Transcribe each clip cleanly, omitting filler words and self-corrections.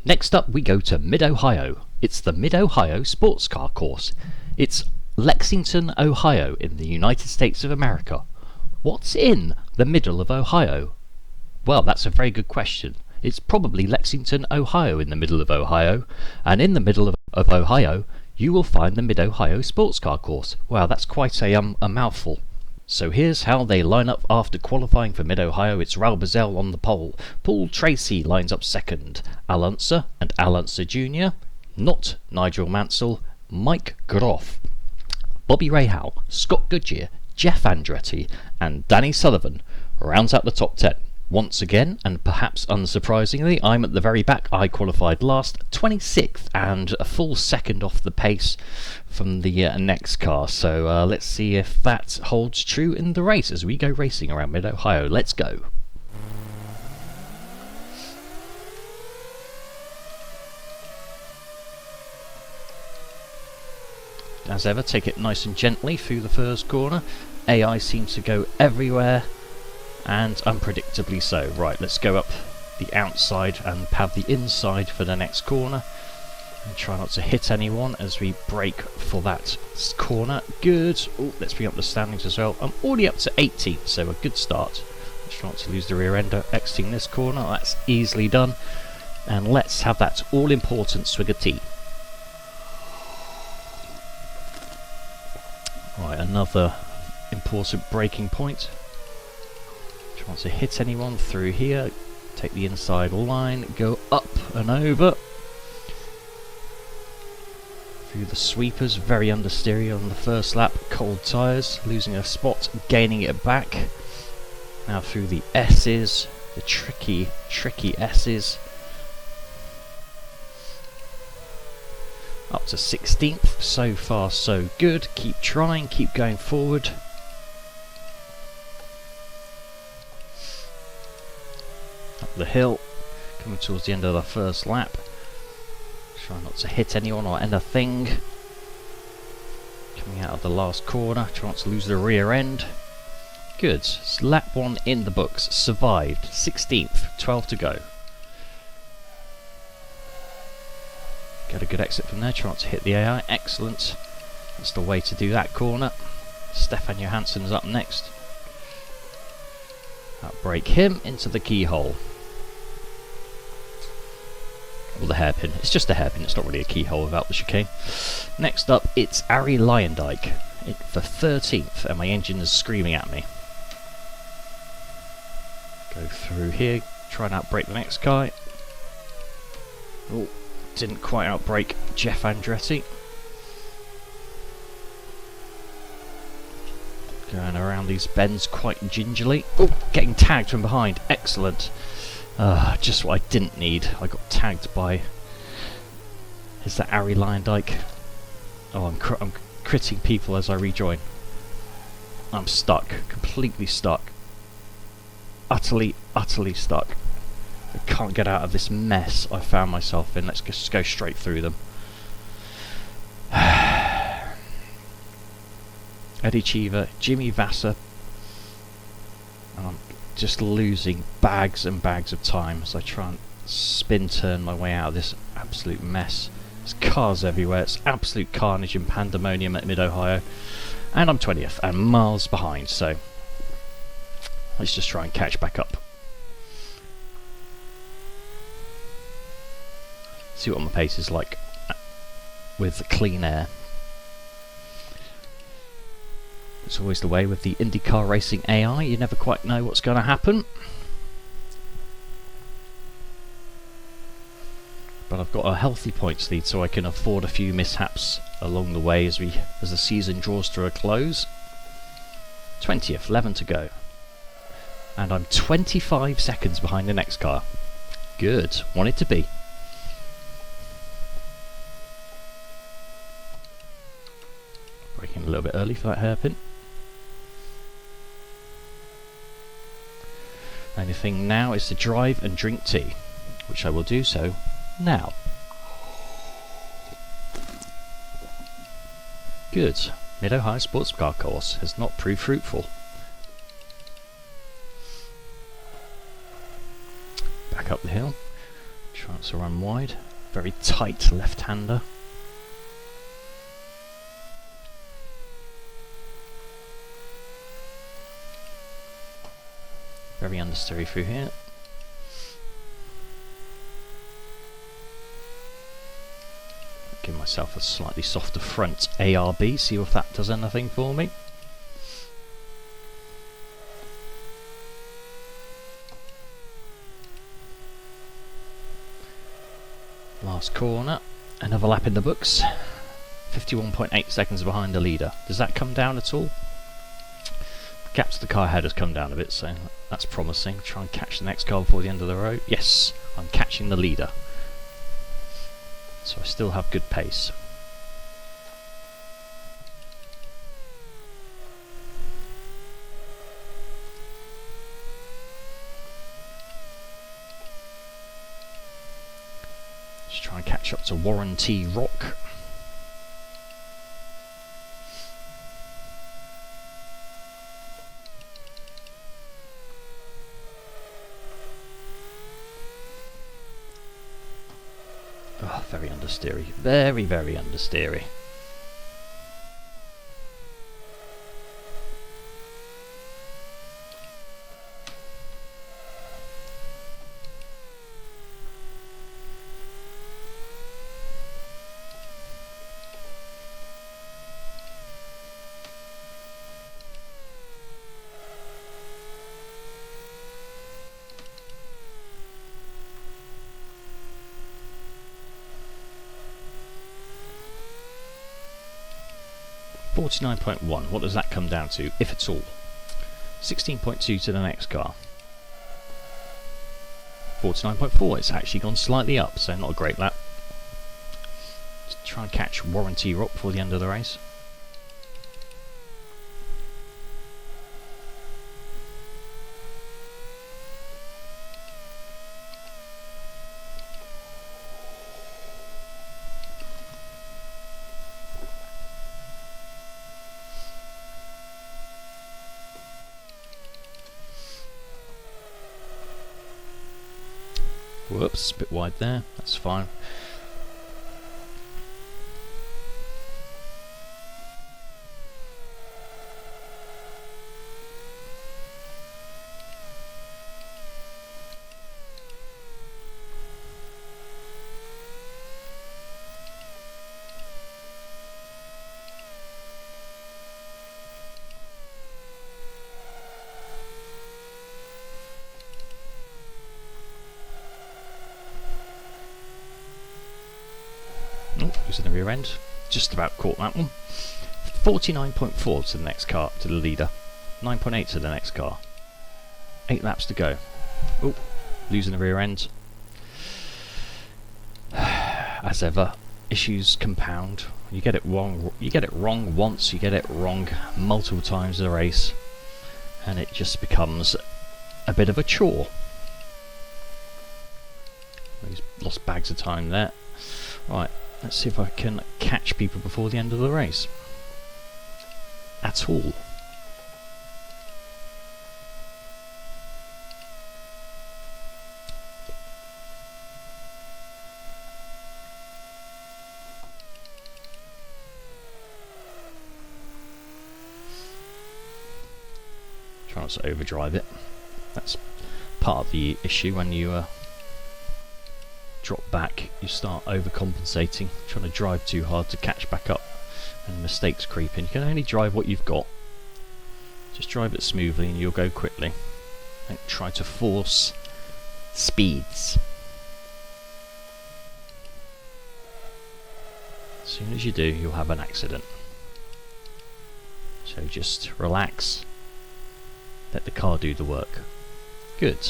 Next up we go to Mid-Ohio. It's the Mid-Ohio Sports Car Course. It's Lexington, Ohio in the United States of America. What's in the middle of Ohio? Well, that's a very good question. It's probably Lexington, Ohio in the middle of Ohio, and in the middle of Ohio you will find the Mid-Ohio Sports Car Course. Wow, that's quite a mouthful. So here's how they line up after qualifying for Mid-Ohio. It's Raul Boesel on the pole. Paul Tracy lines up second. Al Unser and Al Unser Jr., not Nigel Mansell, Mike Groff, Bobby Rahal, Scott Goodyear, Jeff Andretti and Danny Sullivan rounds out the top 10. Once again, and perhaps unsurprisingly, I'm at the very back. I qualified last, 26th, and a full second off the pace from the next car. So let's see if that holds true in the race as we go racing around Mid-Ohio. Let's go. As ever, take it nice and gently through the first corner. AI seems to go everywhere, and unpredictably so. Right, let's go up the outside and have the inside for the next corner. And try not to hit anyone as we brake for that corner. Good. Oh, let's bring up the standings as well. I'm already up to 18th, so a good start. Let's try not to lose the rear end exiting this corner. That's easily done. And let's have that all-important swig of tea. Right, another important braking point. Try not to hit anyone through here. Take the inside line, go up and over. Through the sweepers, very understeery on the first lap. Cold tyres, losing a spot, gaining it back. Now through the S's, the tricky S's. Up to 16th, so far so good. Keep trying, keep going forward. Up the hill, coming towards the end of the first lap. Try not to hit anyone or anything. Coming out of the last corner, try not to lose the rear end. Good, it's lap 1 in the books, survived. 16th, 12 to go. Get a good exit from there, try not to hit the AI, excellent. That's the way to do that corner. Stefan Johansson's up next. Outbrake him into the keyhole. Or the hairpin, it's just a hairpin, it's not really a keyhole without the chicane. Next up, it's Ari Lyondike for 13th, and my engine is screaming at me. Go through here, try and outbrake the next guy. Oh. Didn't quite outbrake Jeff Andretti. Going around these bends quite gingerly. Oh, getting tagged from behind. Excellent. Just what I didn't need. I got tagged by... Is that Ari Lyondike? Oh, I'm critting people as I rejoin. I'm stuck. Completely stuck. Utterly stuck. I can't get out of this mess I found myself in. Let's just go straight through them. Eddie Cheever, Jimmy Vasser. And I'm just losing bags and bags of time as I try and spin turn my way out of this absolute mess. There's cars everywhere. It's absolute carnage and pandemonium at Mid-Ohio. And I'm 20th and miles behind, so let's just try and catch back up. See what my pace is like with the clean air. It's always the way with the IndyCar Racing AI, you never quite know what's going to happen. But I've got a healthy points lead, so I can afford a few mishaps along the way as the season draws to a close. 20th, 11 to go. And I'm 25 seconds behind the next car. Good, want it to be. Braking a little bit early for that hairpin. The only thing now is to drive and drink tea, which I will do so now. Good. Mid-Ohio Sports Car Course has not proved fruitful. Back up the hill. Trying to run wide. Very tight left-hander. Very understeery through here. Give myself a slightly softer front ARB, see if that does anything for me. Last corner, another lap in the books. 51.8 seconds behind the leader. Does that come down at all? Gap to the car ahead has come down a bit, so that's promising. Try and catch the next car before the end of the road. Yes, I'm catching the leader. So I still have good pace. Just try and catch up to Warranty Rock. Oh, very understeery. Very, very understeery. .9.1, what does that come down to, if at all? 16.2 to the next car. 49.4, it's actually gone slightly up, so not a great lap. Let's try and catch Warranty Rock before the end of the race. Whoops, a bit wide there, that's fine. Oh, using the rear end. Just about caught that one. 49.4 to the next car, to the leader. 9.8 to the next car. 8 laps to go. Oh, losing the rear end. As ever, issues compound. You get it wrong. You get it wrong once. You get it wrong multiple times in the race, and it just becomes a bit of a chore. He's lost bags of time there. Right. Let's see if I can catch people before the end of the race. At all. Try not to overdrive it. That's part of the issue when you drop back, you start overcompensating, trying to drive too hard to catch back up, and mistakes creep in. You can only drive what you've got. Just drive it smoothly and you'll go quickly. Don't try to force speeds. As soon as you do, you'll have an accident. So just relax. Let the car do the work. Good.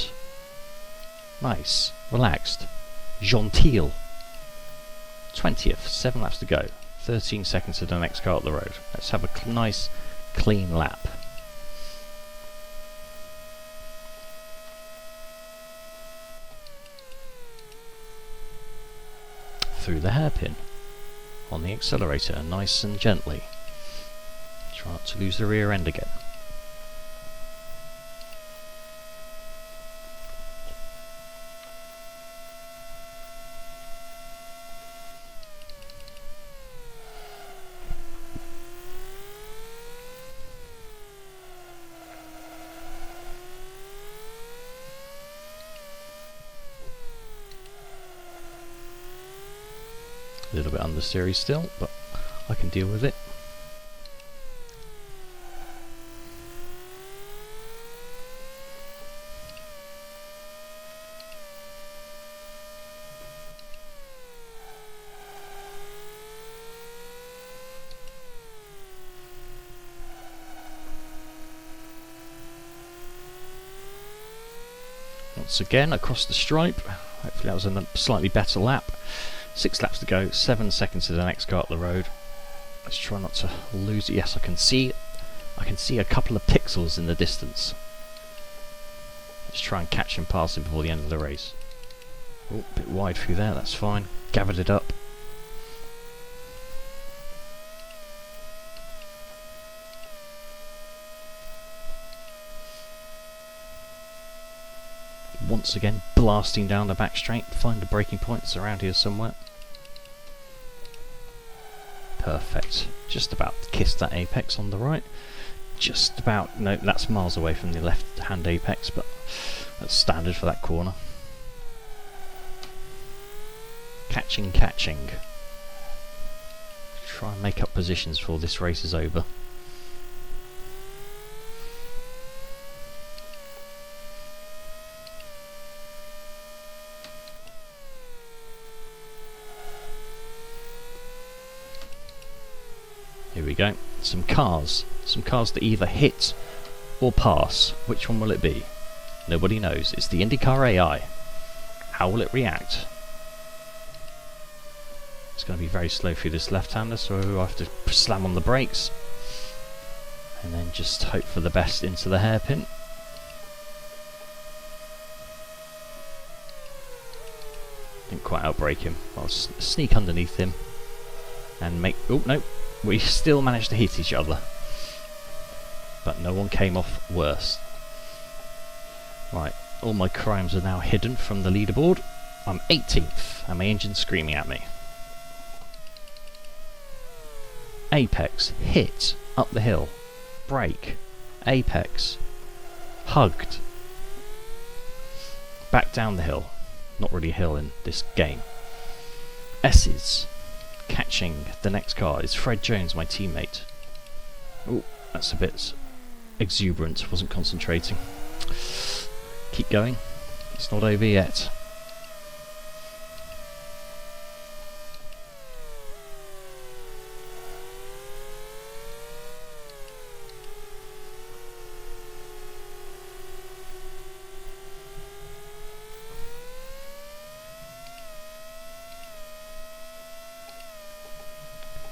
Nice. Relaxed. Gentile. 20th, 7 laps to go. 13 seconds to the next car up the road. Let's have a nice, clean lap. Through the hairpin. On the accelerator, nice and gently. Try not to lose the rear end again. A little bit understeery still, but I can deal with it. Once again across the stripe. Hopefully that was a slightly better lap. 6 laps to go, 7 seconds to the next car up the road. Let's try not to lose it. Yes, I can see a couple of pixels in the distance. Let's try and catch him passing before the end of the race. Oh, a bit wide through there, that's fine. Gathered it up. Once again, blasting down the back straight. Find the braking points around here somewhere. Perfect. Just about kissed that apex on the right. Just about. No, that's miles away from the left hand apex, but that's standard for that corner. Catching. Try and make up positions before this race is over. Here we go. Some cars that either hit or pass. Which one will it be? Nobody knows. It's the IndyCar AI. How will it react? It's going to be very slow through this left-hander, so I have to slam on the brakes and then just hope for the best into the hairpin. Didn't quite outbrake him. I'll sneak underneath him and make... Oh, no. We still managed to hit each other, but no one came off worse. Right, all my crimes are now hidden from the leaderboard. I'm 18th, and my engine's screaming at me. Apex, hit, up the hill, brake, apex, hugged, back down the hill. Not really a hill in this game. S's. Catching the next car is Fred Jones, my teammate. Oh, that's a bit exuberant, wasn't concentrating. Keep going, it's not over yet.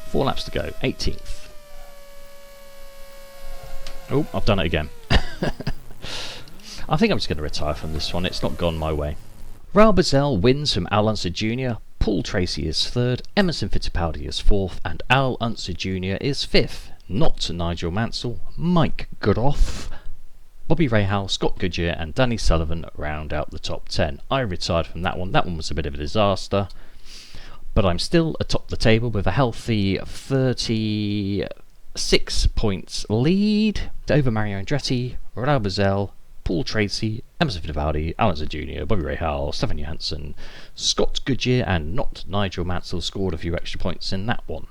Four laps to go, 18th. Oh, I've done it again. I think I'm just going to retire from this one, it's not gone my way. Raul Boesel wins from Al Unser Jr., Paul Tracy is 3rd, Emerson Fittipaldi is 4th, and Al Unser Jr. is 5th. Not Nigel Mansell, Mike Goodoff, Bobby Rahal, Scott Goodyear and Danny Sullivan round out the top 10. I retired from that one was a bit of a disaster. But I'm still atop the table with a healthy 36 points lead over Mario Andretti, Raul Boesel, Paul Tracy, Emerson Fittipaldi, Al Unser Jr., Bobby Rahal, Stefan Johansson, Scott Goodyear and not Nigel Mansell scored a few extra points in that one.